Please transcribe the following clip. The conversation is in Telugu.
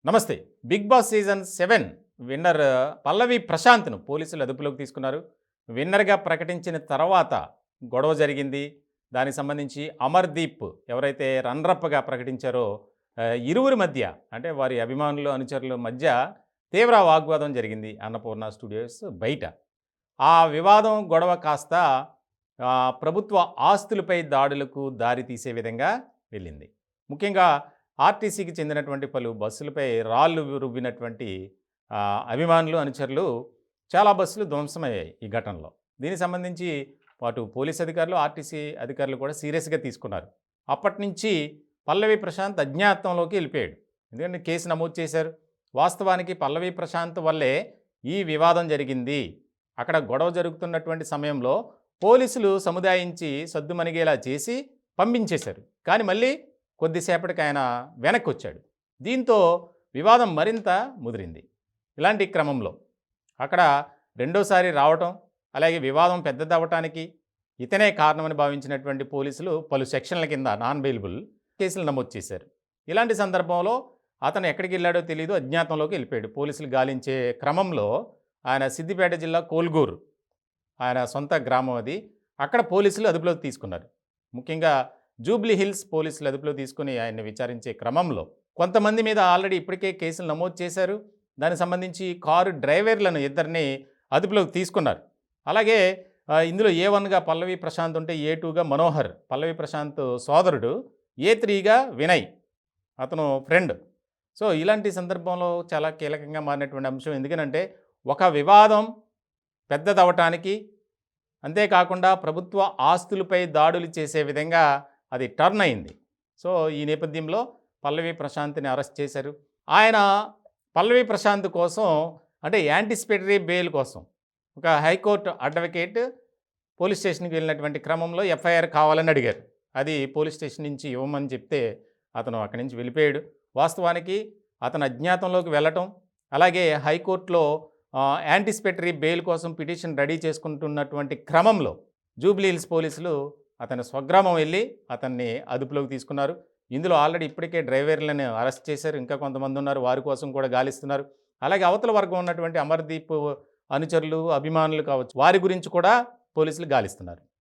నమస్తే. 'బిగ్ బాస్' సీజన్ 7 విన్నర్ పల్లవి ప్రశాంత్‌ను పోలీసులు అదుపులోకి తీసుకున్నారు. విన్నర్‌గా ప్రకటించిన తర్వాత గొడవ జరిగింది. దానికి సంబంధించి అమర్‌దీప్ ఎవరైతే రన్నరప్‌గా ప్రకటించారో ఇరువురి మధ్య అంటే వారి అభిమానులు, అనుచరుల మధ్య తీవ్ర వాగ్వాదం జరిగింది అన్నపూర్ణ స్టూడియోస్ బయట. ఆ వివాదం గొడవ కాస్త ప్రభుత్వ ఆస్తులపై దాడులకు దారి తీసే విధంగా వెళ్ళింది. ముఖ్యంగా ఆర్టీసీకి చెందినటువంటి పలు బస్సులపై రాళ్ళు రువ్వినటువంటి అభిమానులు, అనుచరులు చాలా బస్సులు ధ్వంసమయ్యాయి ఈ ఘటనలో. దీనికి సంబంధించి అటు పోలీస్ అధికారులు, ఆర్టీసీ అధికారులు కూడా సీరియస్‌గా తీసుకున్నారు. అప్పటినుంచి పల్లవి ప్రశాంత్ అజ్ఞాతంలోకి వెళ్ళిపోయాడు. ఎందుకంటే కేసు నమోదు చేశారు. వాస్తవానికి పల్లవి ప్రశాంత్ వల్లే ఈ వివాదం జరిగింది. అక్కడ గొడవ జరుగుతున్నటువంటి సమయంలో పోలీసులు సముదాయించి సద్దుమణిగేలా చేసి పంపించేశారు. కానీ మళ్ళీ కొద్దిసేపటికి ఆయన వెనక్కొచ్చాడు. దీంతో వివాదం మరింత ముదిరింది. ఇలాంటి క్రమంలో అక్కడ రెండోసారి రావటం, అలాగే వివాదం పెద్దదవ్వటానికి ఇతనే కారణమని భావించినటువంటి పోలీసులు పలు సెక్షన్ల కింద నాన్ బెయిలబుల్ కేసులు నమోదు చేశారు. ఇలాంటి సందర్భంలో అతను ఎక్కడికి వెళ్ళాడో తెలియదు, అజ్ఞాతంలోకి వెళ్ళిపోయాడు. పోలీసులు గాలించే క్రమంలో ఆయన సిద్దిపేట జిల్లా కోల్గూరు ఆయన సొంత గ్రామం అది. అక్కడ పోలీసులు అదుపులోకి తీసుకున్నారు. ముఖ్యంగా జూబ్లీ హిల్స్ పోలీసులు అదుపులో తీసుకుని ఆయన్ని విచారించే క్రమంలో కొంతమంది మీద ఆల్రెడీ ఇప్పటికే కేసులు నమోదు చేశారు. దానికి సంబంధించి కారు డ్రైవర్లను ఇద్దరిని అదుపులోకి తీసుకున్నారు. అలాగే ఇందులో ఏ1గా పల్లవి ప్రశాంత్ ఉంటే ఏ2గా మనోహర్, పల్లవి ప్రశాంత్ సోదరుడు, ఏ3గా వినయ్, అతను ఫ్రెండ్. సో ఇలాంటి సందర్భంలో చాలా కీలకంగా మారినటువంటి అంశం. ఎందుకనంటే ఒక వివాదం పెద్దదవటానికి, అంతేకాకుండా ప్రభుత్వ ఆస్తులపై దాడులు చేసే విధంగా అది టర్న్ అయింది. సో ఈ నేపథ్యంలో పల్లవి ప్రశాంత్ని అరెస్ట్ చేశారు. ఆయన పల్లవి ప్రశాంత్ కోసం అంటే యాంటిసిపేటరీ బెయిల్ కోసం ఒక హైకోర్టు అడ్వకేట్ పోలీస్ స్టేషన్కి వెళ్ళినటువంటి క్రమంలో ఎఫ్ఐఆర్ కావాలని అడిగారు. అది పోలీస్ స్టేషన్ నుంచి ఇవ్వమని చెప్తే అతను అక్కడి నుంచి వెళ్ళిపోయాడు. వాస్తవానికి అతను అజ్ఞాతంలోకి వెళ్ళటం, అలాగే హైకోర్టులో యాంటిసిపేటరీ బెయిల్ కోసం పిటిషన్ రెడీ చేసుకుంటున్నటువంటి క్రమంలో జూబ్లీ హిల్స్ పోలీసులు అతని స్వగ్రామం వెళ్ళి అతన్ని అదుపులోకి తీసుకున్నారు. ఇందులో ఆల్రెడీ ఇప్పటికే డ్రైవర్లను అరెస్ట్ చేశారు. ఇంకా కొంతమంది ఉన్నారు, వారి కోసం కూడా గాలిస్తున్నారు. అలాగే అవతల వర్గం ఉన్నటువంటి అమర్‌దీప్ అనుచరులు, అభిమానులు కావచ్చు, వారి గురించి కూడా పోలీసులు గాలిస్తున్నారు.